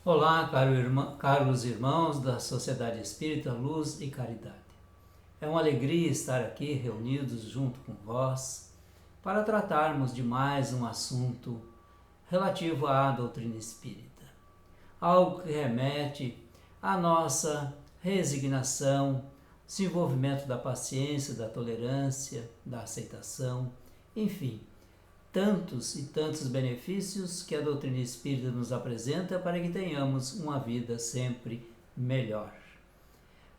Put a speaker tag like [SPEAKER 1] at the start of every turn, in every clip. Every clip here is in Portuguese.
[SPEAKER 1] Olá, caros irmãos da Sociedade Espírita Luz e Caridade. É uma alegria estar aqui reunidos junto com vós para tratarmos de mais um assunto relativo à doutrina espírita. Algo que remete à nossa resignação, desenvolvimento da paciência, da tolerância, da aceitação, enfim, tantos e tantos benefícios que a doutrina espírita nos apresenta para que tenhamos uma vida sempre melhor.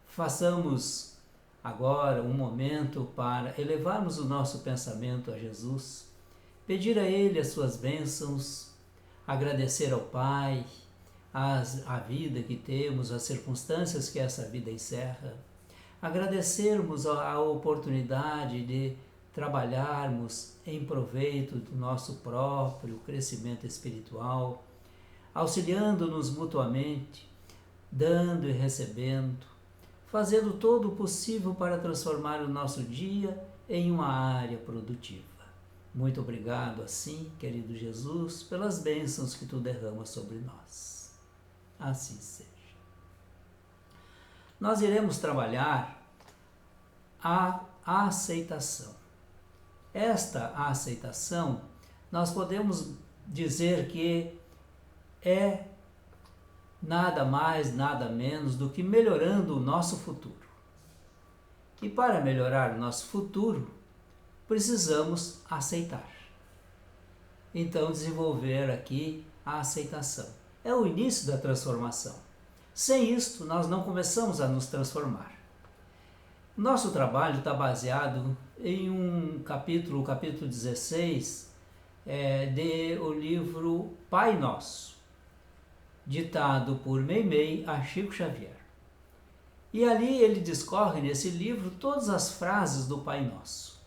[SPEAKER 1] Façamos agora um momento para elevarmos o nosso pensamento a Jesus, pedir a Ele as suas bênçãos, agradecer ao Pai a vida que temos, as circunstâncias que essa vida encerra, agradecermos a oportunidade de trabalharmos em proveito do nosso próprio crescimento espiritual, auxiliando-nos mutuamente, dando e recebendo, fazendo todo o possível para transformar o nosso dia em uma área produtiva. Muito obrigado, assim, querido Jesus, pelas bênçãos que tu derramas sobre nós. Assim seja. Nós iremos trabalhar a aceitação. Esta aceitação, nós podemos dizer que é nada mais, nada menos do que melhorando o nosso futuro. E para melhorar o nosso futuro, precisamos aceitar. Então, desenvolver aqui a aceitação. É o início da transformação. Sem isto, nós não começamos a nos transformar. Nosso trabalho está baseado em um capítulo, o capítulo 16, do livro Pai Nosso, ditado por Meimei a Chico Xavier. E ali ele discorre nesse livro todas as frases do Pai Nosso.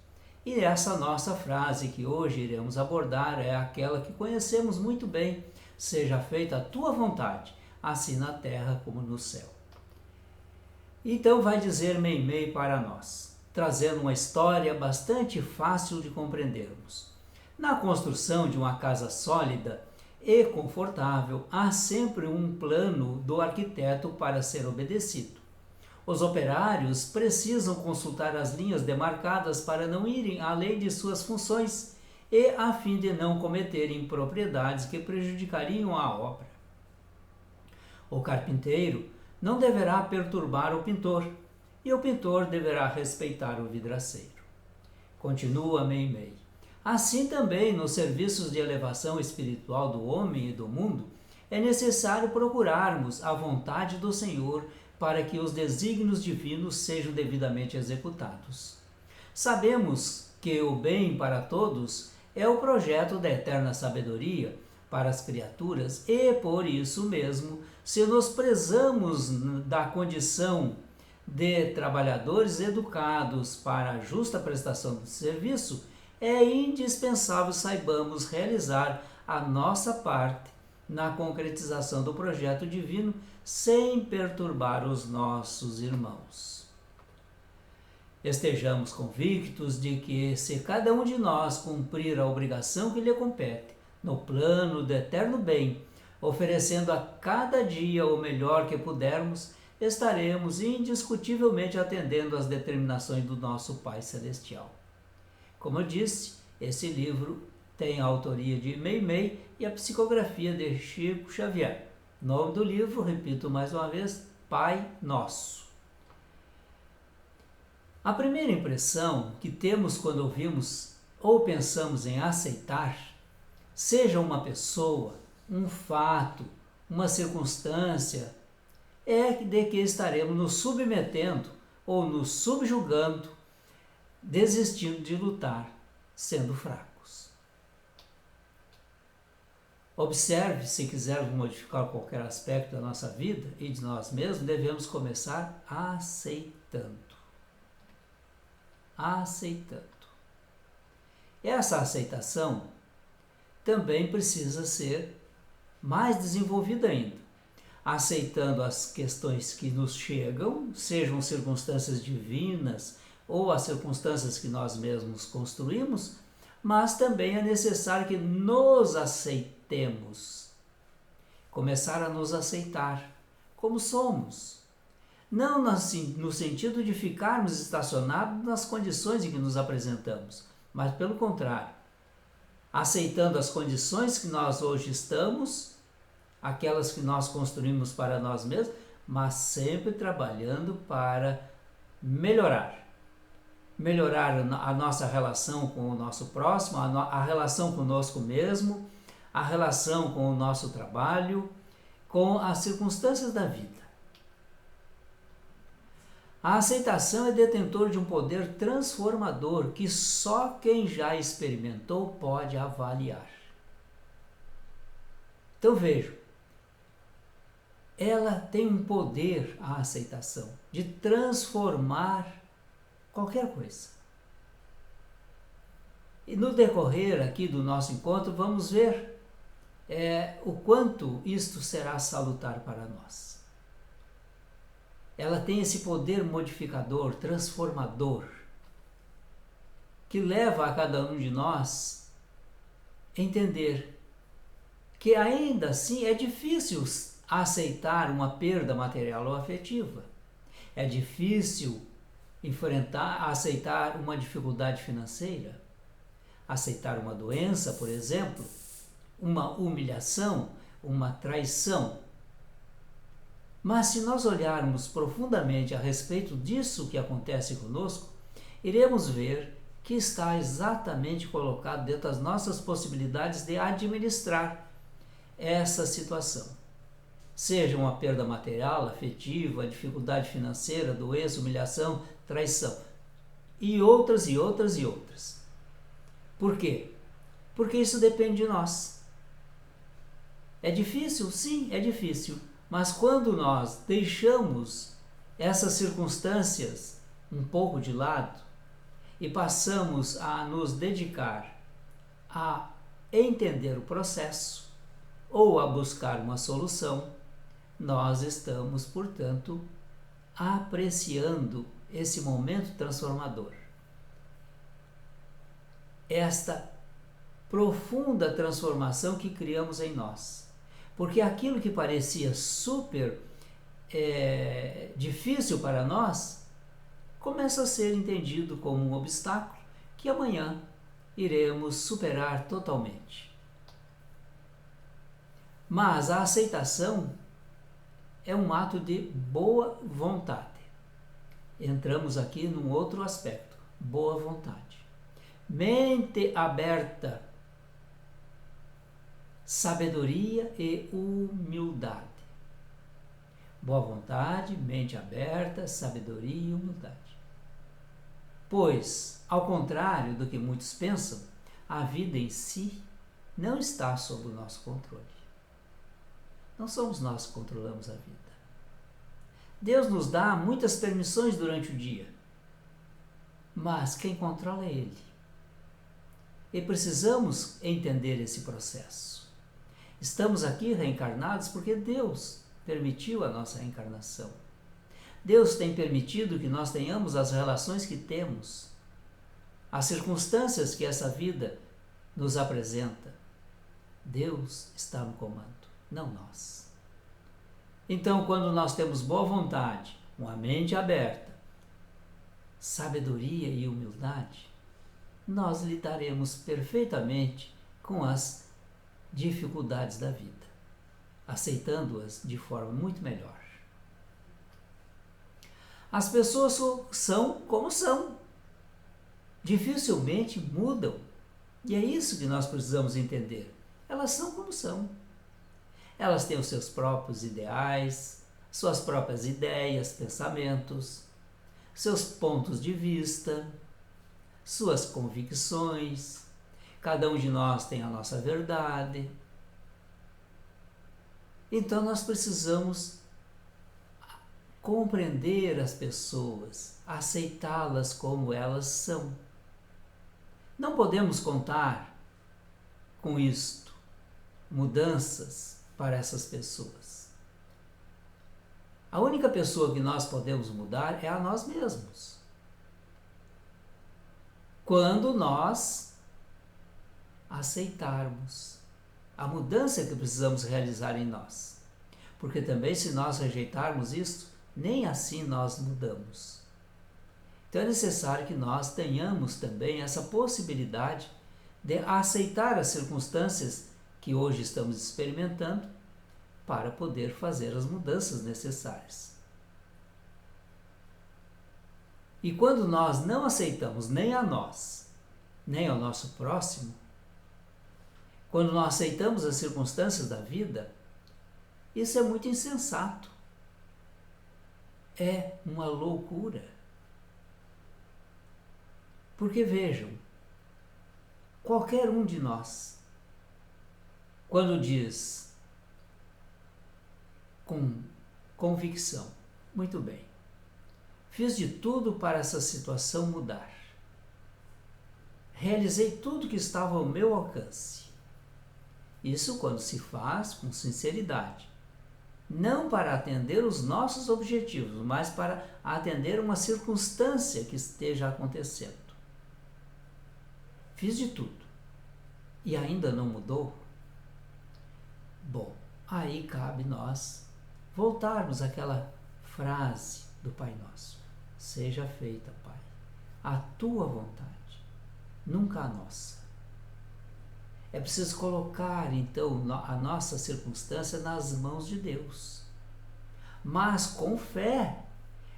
[SPEAKER 1] E essa nossa frase que hoje iremos abordar é aquela que conhecemos muito bem: seja feita a tua vontade, assim na terra como no céu. Então vai dizer Meimei para nós, trazendo uma história bastante fácil de compreendermos. Na construção de uma casa sólida e confortável, há sempre um plano do arquiteto para ser obedecido. Os operários precisam consultar as linhas demarcadas para não irem além de suas funções e a fim de não cometerem impropriedades que prejudicariam a obra. O carpinteiro não deverá perturbar o pintor, e o pintor deverá respeitar o vidraceiro. Continua Meimei. Assim também, nos serviços de elevação espiritual do homem e do mundo, é necessário procurarmos a vontade do Senhor para que os desígnios divinos sejam devidamente executados. Sabemos que o bem para todos é o projeto da eterna sabedoria para as criaturas e, por isso mesmo, se nos prezamos da condição de trabalhadores educados para a justa prestação de serviço, é indispensável saibamos realizar a nossa parte na concretização do projeto divino sem perturbar os nossos irmãos. Estejamos convictos de que, se cada um de nós cumprir a obrigação que lhe compete, no plano do eterno bem, oferecendo a cada dia o melhor que pudermos, estaremos indiscutivelmente atendendo às determinações do nosso Pai Celestial. Como eu disse, esse livro tem a autoria de Meimei e a psicografia de Chico Xavier. O nome do livro, repito mais uma vez, Pai Nosso. A primeira impressão que temos quando ouvimos ou pensamos em aceitar, seja uma pessoa, um fato, uma circunstância, é de que estaremos nos submetendo ou nos subjugando, desistindo de lutar, sendo fracos. Observe, se quisermos modificar qualquer aspecto da nossa vida e de nós mesmos, devemos começar aceitando. Aceitando. Essa aceitação também precisa ser mais desenvolvida ainda, aceitando as questões que nos chegam, sejam circunstâncias divinas ou as circunstâncias que nós mesmos construímos, mas também é necessário que nos aceitemos. começar a nos aceitar como somos. Não no sentido de ficarmos estacionados nas condições em que nos apresentamos, mas pelo contrário, aceitando as condições que nós hoje estamos, aquelas que nós construímos para nós mesmos, mas sempre trabalhando para melhorar a nossa relação com o nosso próximo, a relação conosco mesmo, a relação com o nosso trabalho, com as circunstâncias da vida. A aceitação é detentor de um poder transformador que só quem já experimentou pode avaliar. Então vejam, ela tem um poder, a aceitação, de transformar qualquer coisa. E no decorrer aqui do nosso encontro, vamos ver o quanto isto será salutar para nós. Ela tem esse poder modificador, transformador, que leva a cada um de nós a entender que ainda assim é difícil aceitar uma perda material ou afetiva. É difícil aceitar uma dificuldade financeira, aceitar uma doença, por exemplo, uma humilhação, uma traição. Mas se nós olharmos profundamente a respeito disso que acontece conosco, iremos ver que está exatamente colocado dentro das nossas possibilidades de administrar essa situação. Seja uma perda material, afetiva, dificuldade financeira, doença, humilhação, traição, e outras, e outras, e outras. Por quê? Porque isso depende de nós. É difícil? Sim, é difícil. Mas quando nós deixamos essas circunstâncias um pouco de lado e passamos a nos dedicar a entender o processo ou a buscar uma solução, nós estamos, portanto, apreciando esse momento transformador. Esta profunda transformação que criamos em nós. Porque aquilo que parecia super difícil para nós, começa a ser entendido como um obstáculo que amanhã iremos superar totalmente. Mas a aceitação é um ato de boa vontade. Entramos aqui num outro aspecto, boa vontade. Mente aberta, sabedoria e humildade. Boa vontade, mente aberta, sabedoria e humildade. Pois, ao contrário do que muitos pensam, a vida em si não está sob o nosso controle. Não somos nós que controlamos a vida. Deus nos dá muitas permissões durante o dia, mas quem controla é Ele. E precisamos entender esse processo. Estamos aqui reencarnados porque Deus permitiu a nossa reencarnação. Deus tem permitido que nós tenhamos as relações que temos, as circunstâncias que essa vida nos apresenta. Deus está no comando, não nós. Então, quando nós temos boa vontade, uma mente aberta, sabedoria e humildade, nós lidaremos perfeitamente com as dificuldades da vida, aceitando-as de forma muito melhor. As pessoas são como são, dificilmente mudam, e é isso que nós precisamos entender. Elas são como são. Elas têm os seus próprios ideais, suas próprias ideias, pensamentos, seus pontos de vista, suas convicções. Cada um de nós tem a nossa verdade. Então nós precisamos compreender as pessoas, aceitá-las como elas são. Não podemos contar com isto, mudanças para essas pessoas. A única pessoa que nós podemos mudar é a nós mesmos. Quando nós aceitarmos a mudança que precisamos realizar em nós. Porque também, se nós rejeitarmos isto, nem assim nós mudamos. Então é necessário que nós tenhamos também essa possibilidade de aceitar as circunstâncias que hoje estamos experimentando para poder fazer as mudanças necessárias. E quando nós não aceitamos nem a nós, nem ao nosso próximo, quando nós aceitamos as circunstâncias da vida, isso é muito insensato. É uma loucura. Porque vejam, qualquer um de nós, quando diz com convicção, muito bem, fiz de tudo para essa situação mudar. Realizei tudo que estava ao meu alcance. Isso quando se faz com sinceridade. Não para atender os nossos objetivos, mas para atender uma circunstância que esteja acontecendo. Fiz de tudo e ainda não mudou? Bom, aí cabe nós voltarmos àquela frase do Pai Nosso. Seja feita, Pai, a tua vontade, nunca a nossa. É preciso colocar, então, a nossa circunstância nas mãos de Deus. Mas com fé,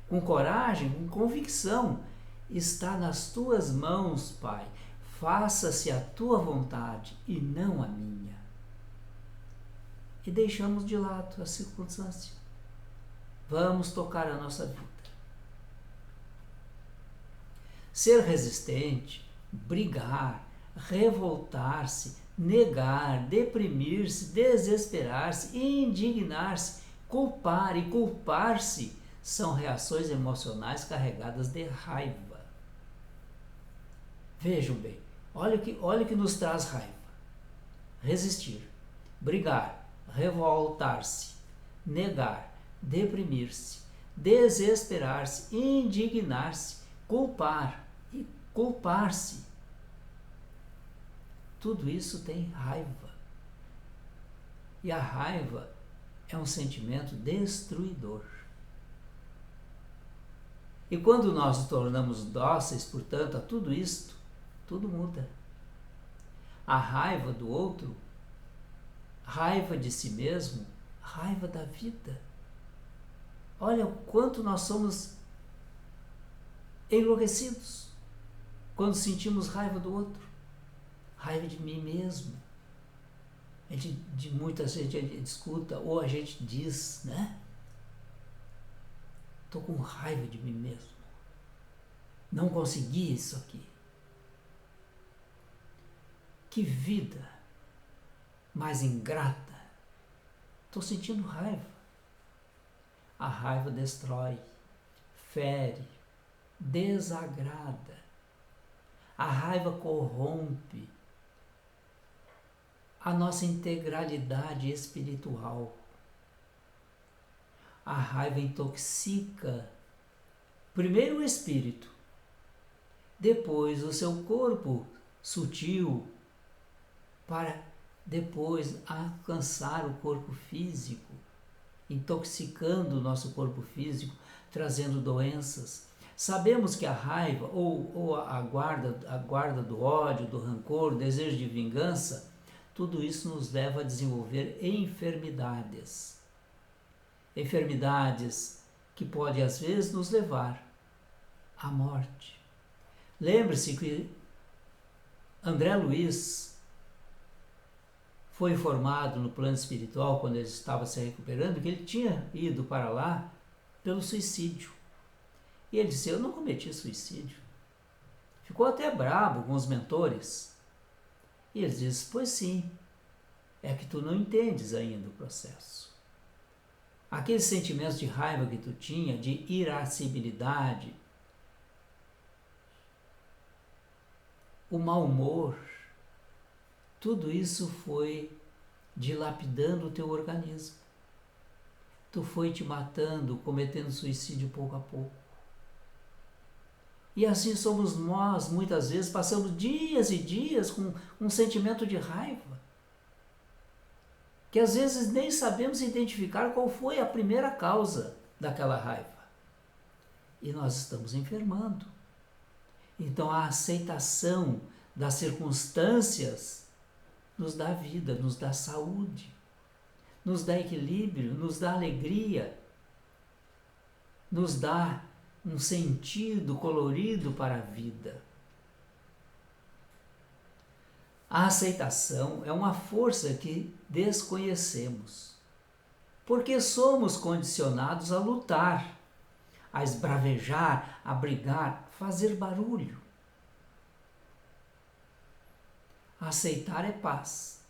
[SPEAKER 1] com coragem, com convicção. Está nas tuas mãos, Pai. Faça-se a tua vontade e não a minha. E deixamos de lado a circunstância. Vamos tocar a nossa vida. Ser resistente, brigar, revoltar-se, negar, deprimir-se, desesperar-se, indignar-se, culpar e culpar-se são reações emocionais carregadas de raiva. Vejam bem, olha o que nos traz raiva. Resistir, brigar, revoltar-se, negar, deprimir-se, desesperar-se, indignar-se, culpar e culpar-se. Tudo isso tem raiva. E a raiva é um sentimento destruidor. E quando nós nos tornamos dóceis, portanto, a tudo isto, tudo muda. A raiva do outro, raiva de si mesmo, raiva da vida. Olha o quanto nós somos enlouquecidos quando sentimos raiva do outro. Raiva de mim mesmo. De muita gente a gente escuta, ou a gente diz, né? Estou com raiva de mim mesmo. Não consegui isso aqui. Que vida mais ingrata. Estou sentindo raiva. A raiva destrói, fere, desagrada. A raiva corrompe a nossa integralidade espiritual. A raiva intoxica primeiro o espírito, depois o seu corpo sutil, para depois alcançar o corpo físico, intoxicando o nosso corpo físico, trazendo doenças. Sabemos que a raiva ou a guarda do ódio, do rancor, o desejo de vingança, tudo isso nos leva a desenvolver enfermidades. Enfermidades que podem às vezes nos levar à morte. Lembre-se que André Luiz foi informado no plano espiritual, quando ele estava se recuperando, que ele tinha ido para lá pelo suicídio. E ele disse: eu não cometi suicídio. Ficou até bravo com os mentores. E ele disse: pois sim, é que tu não entendes ainda o processo. Aqueles sentimentos de raiva que tu tinha, de irascibilidade, o mau humor, tudo isso foi dilapidando o teu organismo. Tu foi te matando, cometendo suicídio pouco a pouco. E assim somos nós, muitas vezes, passamos dias e dias com um sentimento de raiva. que às vezes nem sabemos identificar qual foi a primeira causa daquela raiva. E nós estamos enfermando. Então a aceitação das circunstâncias nos dá vida, nos dá saúde, nos dá equilíbrio, nos dá alegria, nos dá um sentido colorido para a vida. A aceitação é uma força que desconhecemos, porque somos condicionados a lutar, a esbravejar, a brigar, fazer barulho. Aceitar é paz,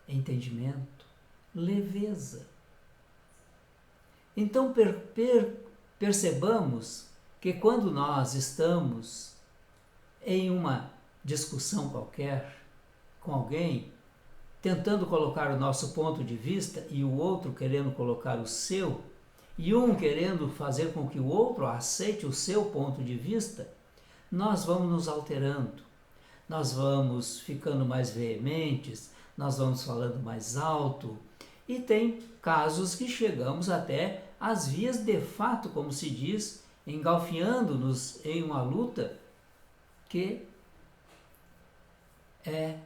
[SPEAKER 1] entendimento, leveza. Então percebamos que quando nós estamos em uma discussão qualquer com alguém, tentando colocar o nosso ponto de vista e o outro querendo colocar o seu, e um querendo fazer com que o outro aceite o seu ponto de vista, nós vamos nos alterando, nós vamos ficando mais veementes, nós vamos falando mais alto, e tem casos que chegamos até às vias de fato, como se diz, engalfinhando-nos em uma luta que é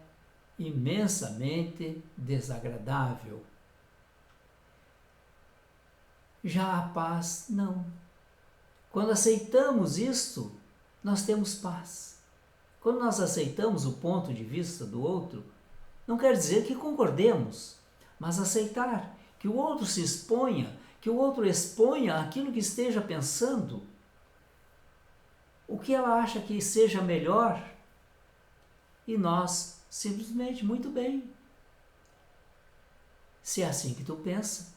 [SPEAKER 1] imensamente desagradável. Já a paz, não. Quando aceitamos isto, nós temos paz. Quando nós aceitamos o ponto de vista do outro, não quer dizer que concordemos, mas aceitar que o outro se exponha, que o outro exponha aquilo que esteja pensando, o que ela acha que seja melhor, e nós simplesmente, muito bem. Se é assim que tu pensa,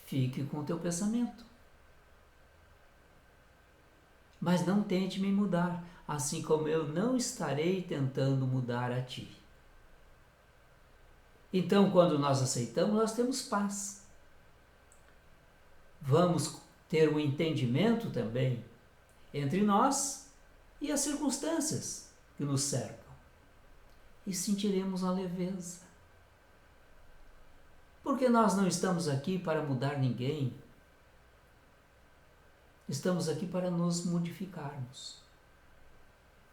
[SPEAKER 1] fique com o teu pensamento. Mas não tente me mudar, assim como eu não estarei tentando mudar a ti. Então, quando nós aceitamos, nós temos paz. Vamos ter um entendimento também entre nós e as circunstâncias que nos cercam. E sentiremos uma leveza. Porque nós não estamos aqui para mudar ninguém. Estamos aqui para nos modificarmos,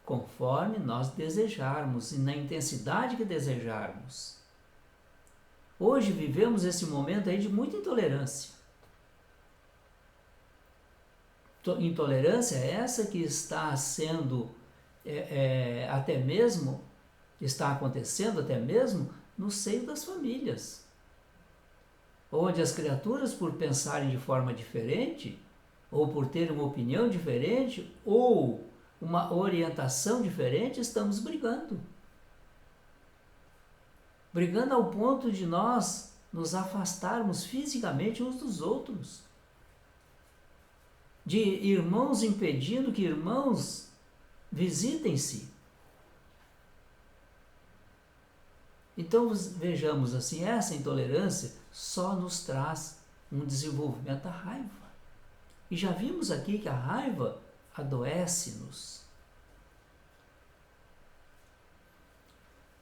[SPEAKER 1] conforme nós desejarmos e na intensidade que desejarmos. Hoje vivemos esse momento aí de muita intolerância. Intolerância é essa que está sendo, até mesmo, está acontecendo até mesmo no seio das famílias, onde as criaturas, por pensarem de forma diferente, ou por terem uma opinião diferente, ou uma orientação diferente, estamos brigando. Brigando ao ponto de nós nos afastarmos fisicamente uns dos outros. De irmãos impedindo que irmãos visitem-se. Então vejamos assim, essa intolerância só nos traz um desenvolvimento da raiva. E já vimos aqui que a raiva adoece-nos.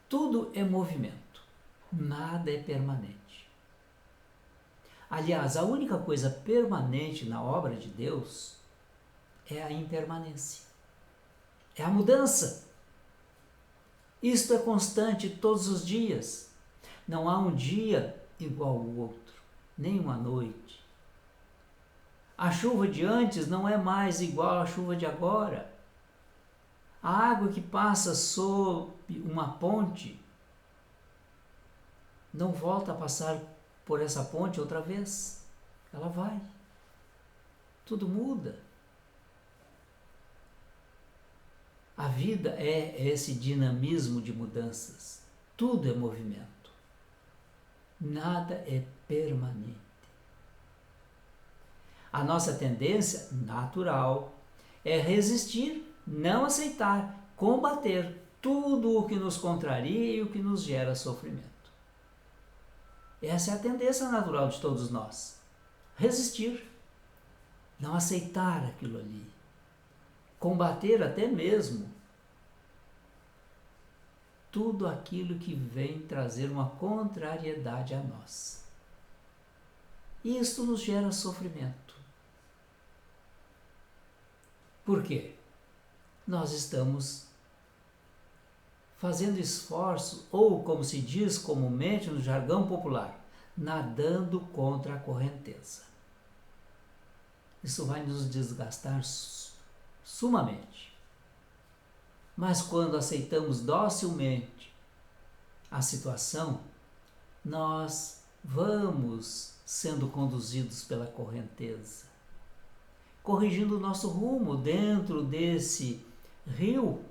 [SPEAKER 1] Tudo é movimento, nada é permanente. Aliás, a única coisa permanente na obra de Deus é a impermanência, é a mudança. Isto é constante todos os dias. Não há um dia igual ao outro, nem uma noite. A chuva de antes não é mais igual à chuva de agora. A água que passa sob uma ponte não volta a passar por essa ponte outra vez. Ela vai. Tudo muda. A vida é esse dinamismo de mudanças. Tudo é movimento. Nada é permanente. A nossa tendência natural é resistir, não aceitar, combater tudo o que nos contraria e o que nos gera sofrimento. Essa é a tendência natural de todos nós. Resistir, não aceitar aquilo ali. Combater até mesmo tudo aquilo que vem trazer uma contrariedade a nós. E isto nos gera sofrimento. Por quê? Nós estamos fazendo esforço, ou como se diz comumente no jargão popular, nadando contra a correnteza. Isso vai nos desgastar sumamente. Mas quando aceitamos docilmente a situação, nós vamos sendo conduzidos pela correnteza, corrigindo o nosso rumo dentro desse rio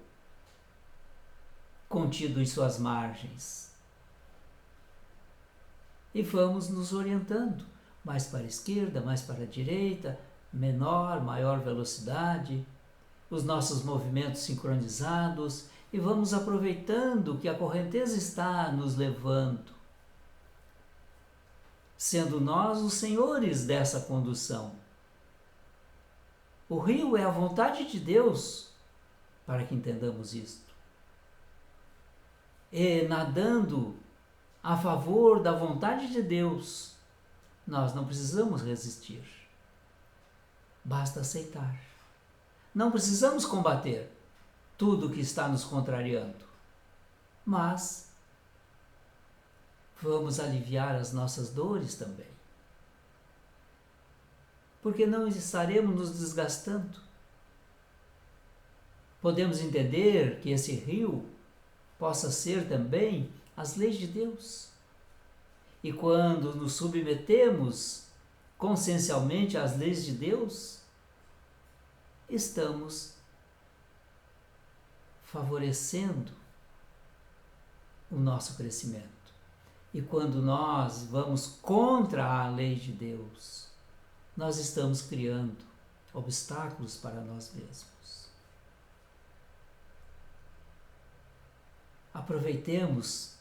[SPEAKER 1] contido em suas margens. E vamos nos orientando, mais para a esquerda, mais para a direita, menor, maior velocidade, os nossos movimentos sincronizados, e vamos aproveitando que a correnteza está nos levando, sendo nós os senhores dessa condução. O rio é a vontade de Deus, para que entendamos isto. E nadando a favor da vontade de Deus, nós não precisamos resistir. Basta aceitar. Não precisamos combater tudo que está nos contrariando, mas vamos aliviar as nossas dores também. Porque não estaremos nos desgastando. Podemos entender que esse rio possa ser também as leis de Deus. E quando nos submetemos consciencialmente às leis de Deus, estamos favorecendo o nosso crescimento. E quando nós vamos contra a lei de Deus, nós estamos criando obstáculos para nós mesmos. Aproveitemos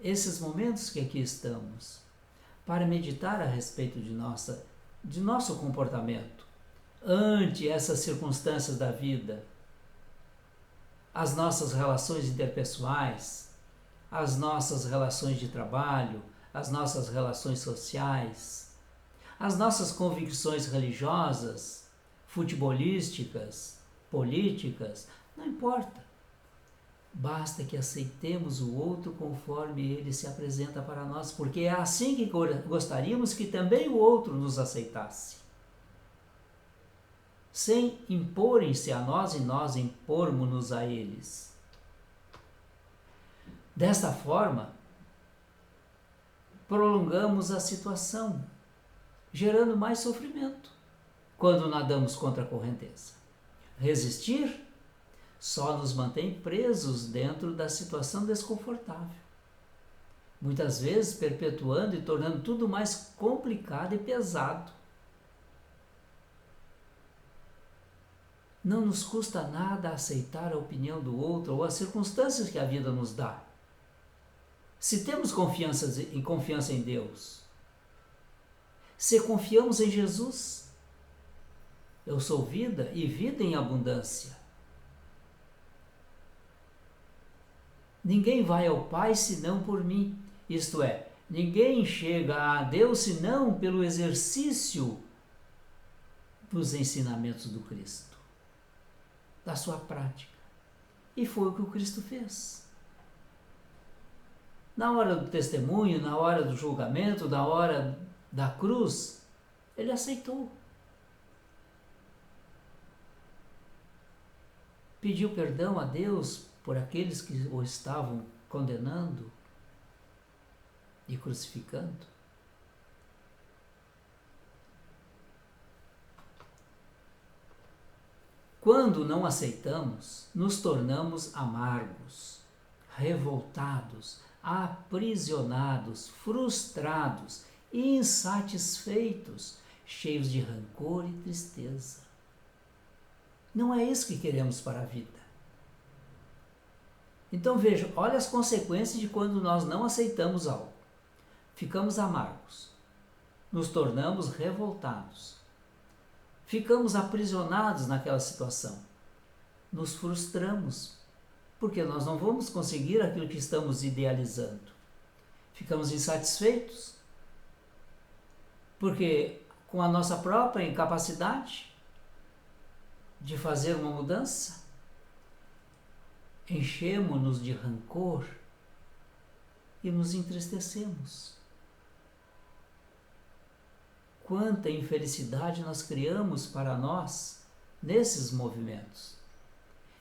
[SPEAKER 1] esses momentos que aqui estamos para meditar a respeito de nosso comportamento ante essas circunstâncias da vida, as nossas relações interpessoais, as nossas relações de trabalho, as nossas relações sociais, as nossas convicções religiosas, futebolísticas, políticas, não importa. Basta que aceitemos o outro conforme ele se apresenta para nós, porque é assim que gostaríamos que também o outro nos aceitasse. Sem imporem-se a nós e nós impormos-nos a eles. Desta forma, prolongamos a situação, gerando mais sofrimento quando nadamos contra a correnteza. Resistir só nos mantém presos dentro da situação desconfortável, muitas vezes perpetuando e tornando tudo mais complicado e pesado. Não nos custa nada aceitar a opinião do outro ou as circunstâncias que a vida nos dá. Se temos confiança em Deus, se confiamos em Jesus, eu sou vida e vida em abundância. Ninguém vai ao Pai senão por mim, isto é, ninguém chega a Deus senão pelo exercício dos ensinamentos do Cristo, da sua prática. E foi o que o Cristo fez. Na hora do testemunho, na hora do julgamento, na hora da cruz, ele aceitou. Pediu perdão a Deus por aqueles que o estavam condenando e crucificando. Quando não aceitamos, nos tornamos amargos, revoltados, aprisionados, frustrados, insatisfeitos, cheios de rancor e tristeza. Não é isso que queremos para a vida. Então veja, olha as consequências de quando nós não aceitamos algo. Ficamos amargos, nos tornamos revoltados, ficamos aprisionados naquela situação, nos frustramos, porque nós não vamos conseguir aquilo que estamos idealizando. Ficamos insatisfeitos, porque com a nossa própria incapacidade de fazer uma mudança, enchemos-nos de rancor e nos entristecemos. Quanta infelicidade nós criamos para nós nesses movimentos.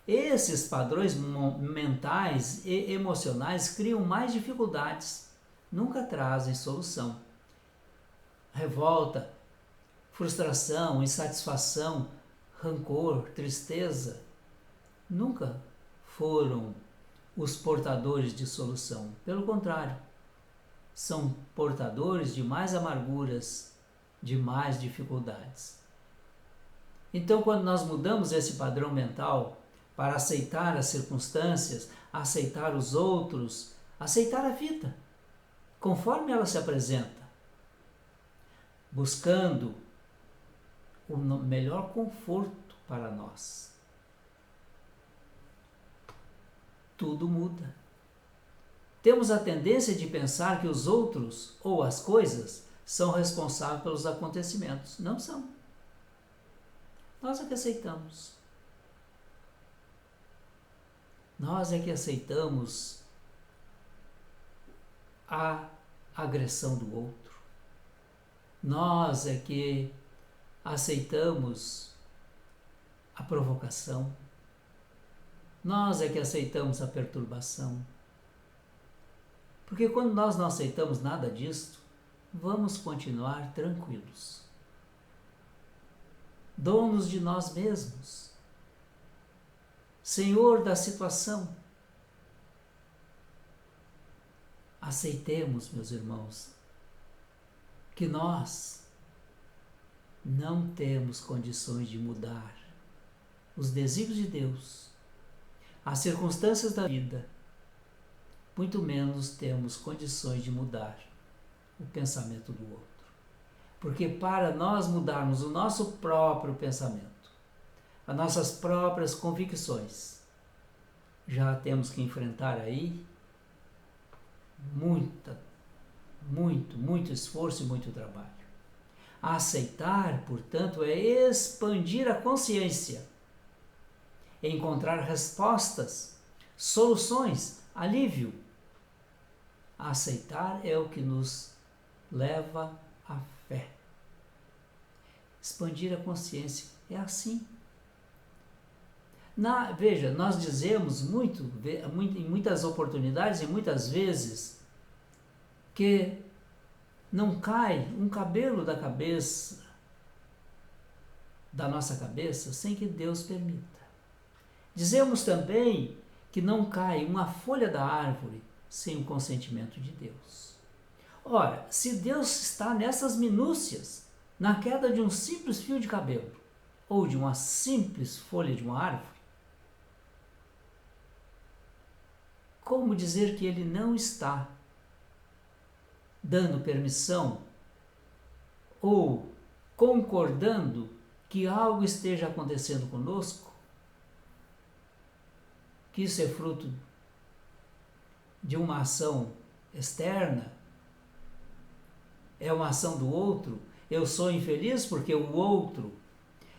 [SPEAKER 1] Esses padrões mentais e emocionais criam mais dificuldades, nunca trazem solução. Revolta, frustração, insatisfação, rancor, tristeza, nunca foram os portadores de solução. Pelo contrário, são portadores de mais amarguras, de mais dificuldades. Então, quando nós mudamos esse padrão mental para aceitar as circunstâncias, aceitar os outros, aceitar a vida, conforme ela se apresenta, buscando o melhor conforto para nós, tudo muda. Temos a tendência de pensar que os outros ou as coisas são responsáveis pelos acontecimentos. Não são. Nós é que aceitamos. Nós é que aceitamos a agressão do outro. Nós é que aceitamos a provocação. Nós é que aceitamos a perturbação. Porque quando nós não aceitamos nada disto, vamos continuar tranquilos, donos de nós mesmos, senhor da situação. Aceitemos, meus irmãos, que nós não temos condições de mudar os desígnios de Deus, as circunstâncias da vida, muito menos temos condições de mudar o pensamento do outro. Porque para nós mudarmos o nosso próprio pensamento, as nossas próprias convicções, já temos que enfrentar aí muito esforço e muito trabalho. Aceitar, portanto, é expandir a consciência, encontrar respostas, soluções, alívio. Aceitar é o que nos leva à fé. Expandir a consciência é assim. Veja, nós dizemos em muitas oportunidades e muitas vezes que não cai um cabelo da nossa cabeça sem que Deus permita. Dizemos também que não cai uma folha da árvore sem o consentimento de Deus. Ora, se Deus está nessas minúcias, na queda de um simples fio de cabelo ou de uma simples folha de uma árvore, como dizer que Ele não está dando permissão ou concordando que algo esteja acontecendo conosco? Que isso é fruto de uma ação externa? É uma ação do outro? Eu sou infeliz porque o outro.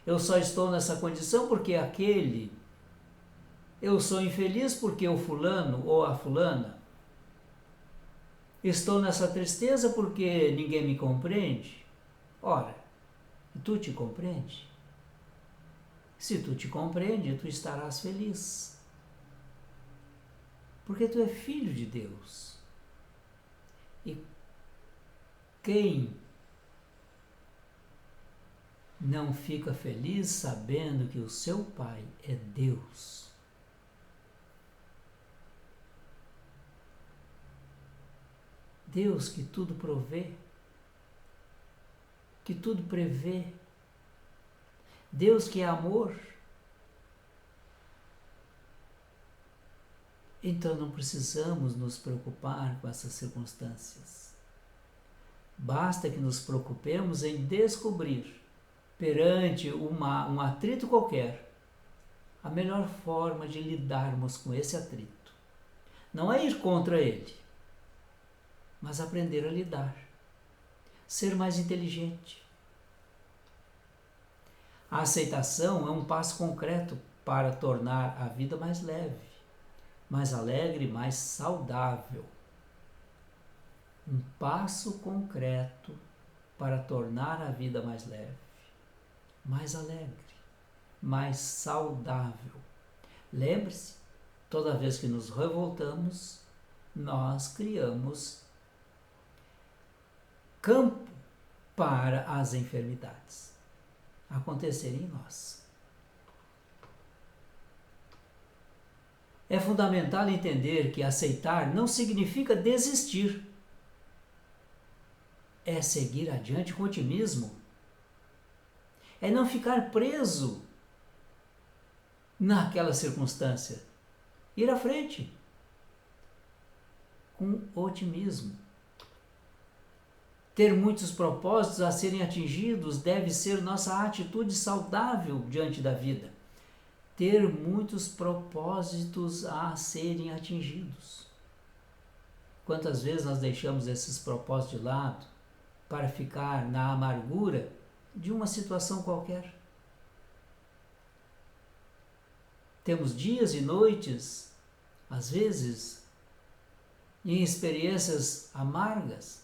[SPEAKER 1] Eu só estou nessa condição porque aquele. Eu sou infeliz porque o fulano ou a fulana. Estou nessa tristeza porque ninguém me compreende. Ora, tu te compreende? Se tu te compreende, tu estarás feliz. Porque tu é filho de Deus. E quem não fica feliz sabendo que o seu Pai é Deus? Deus que tudo provê, que tudo prevê. Deus que é amor. Então não precisamos nos preocupar com essas circunstâncias. Basta que nos preocupemos em descobrir, perante um atrito qualquer, a melhor forma de lidarmos com esse atrito não é ir contra ele, mas aprender a lidar, ser mais inteligente. A aceitação é um passo concreto para tornar a vida mais leve, mais alegre, mais saudável. Um passo concreto para tornar a vida mais leve, mais alegre, mais saudável. Lembre-se, toda vez que nos revoltamos, nós criamos campo para as enfermidades acontecerem em nós. É fundamental entender que aceitar não significa desistir. É seguir adiante com otimismo. É não ficar preso naquela circunstância. Ir à frente com otimismo. Ter muitos propósitos a serem atingidos deve ser nossa atitude saudável diante da vida. Ter muitos propósitos a serem atingidos. Quantas vezes nós deixamos esses propósitos de lado para ficar na amargura de uma situação qualquer? Temos dias e noites, às vezes, em experiências amargas,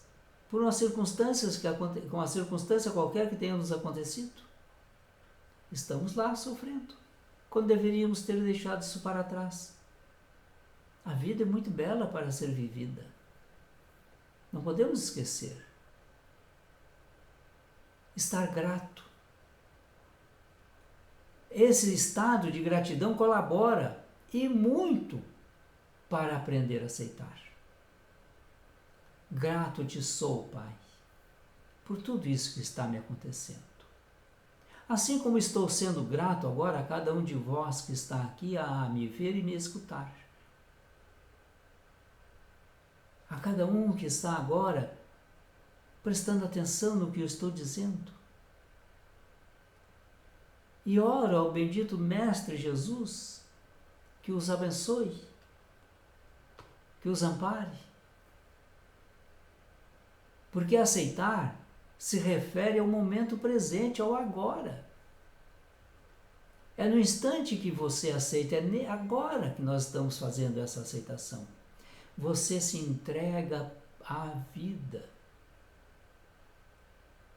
[SPEAKER 1] por uma com uma circunstância qualquer que tenha nos acontecido. Estamos lá sofrendo, quando deveríamos ter deixado isso para trás. A vida é muito bela para ser vivida. Não podemos esquecer. Estar grato. Esse estado de gratidão colabora, e muito, para aprender a aceitar. Grato te sou, Pai, por tudo isso que está me acontecendo. Assim como estou sendo grato agora a cada um de vós que está aqui a me ver e me escutar. A cada um que está agora prestando atenção no que eu estou dizendo. E oro ao bendito Mestre Jesus que os abençoe, que os ampare. Porque aceitar se refere ao momento presente, ao agora. É no instante que você aceita, é agora que nós estamos fazendo essa aceitação. Você se entrega à vida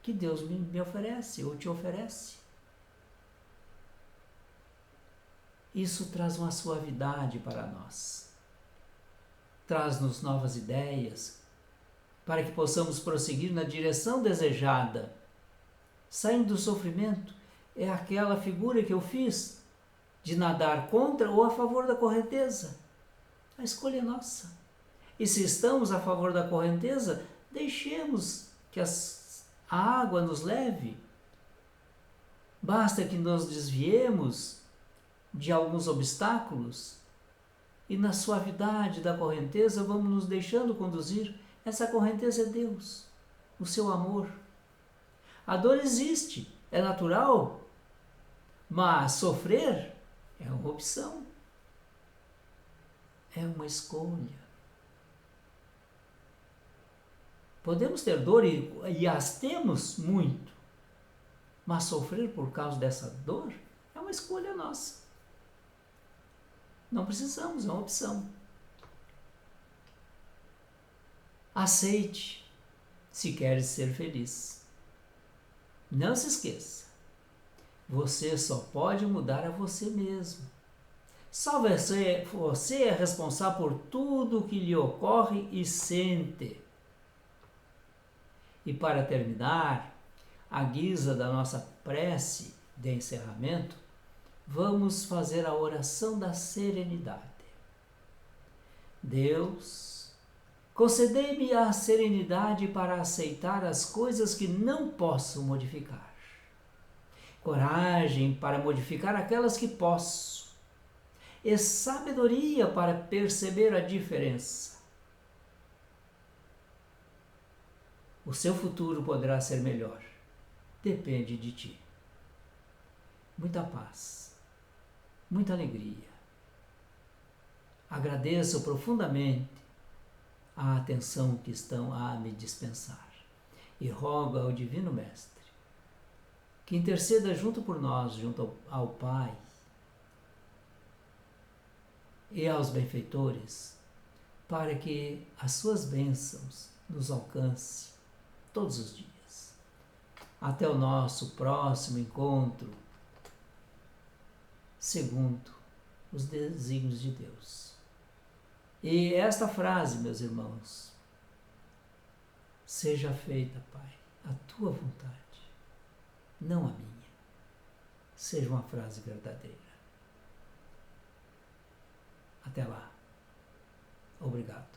[SPEAKER 1] que Deus me oferece ou te oferece. Isso traz uma suavidade para nós. Traz-nos novas ideias, para que possamos prosseguir na direção desejada. Saindo do sofrimento é aquela figura que eu fiz, de nadar contra ou a favor da correnteza. A escolha é nossa. E se estamos a favor da correnteza, deixemos que a água nos leve. Basta que nos desviemos de alguns obstáculos e na suavidade da correnteza vamos nos deixando conduzir. Essa correnteza é Deus, o seu amor. A dor existe, é natural, mas sofrer é uma opção, é uma escolha. Podemos ter dor e as temos muito, mas sofrer por causa dessa dor é uma escolha nossa. Não precisamos, é uma opção. Aceite, se queres ser feliz. Não se esqueça, você só pode mudar a você mesmo. Só você é responsável por tudo o que lhe ocorre e sente. E para terminar, à guisa da nossa prece de encerramento, vamos fazer a oração da serenidade. Deus, concedei-me a serenidade para aceitar as coisas que não posso modificar. Coragem para modificar aquelas que posso. E sabedoria para perceber a diferença. O seu futuro poderá ser melhor. Depende de ti. Muita paz. muita alegria. Agradeço profundamente a atenção que estão a me dispensar e rogo ao Divino Mestre que interceda junto por nós, junto ao Pai e aos benfeitores, para que as suas bênçãos nos alcance todos os dias. Até o nosso próximo encontro, segundo os desígnios de Deus. E esta frase, meus irmãos: seja feita, Pai, a tua vontade, não a minha. Seja uma frase verdadeira. Até lá. Obrigado.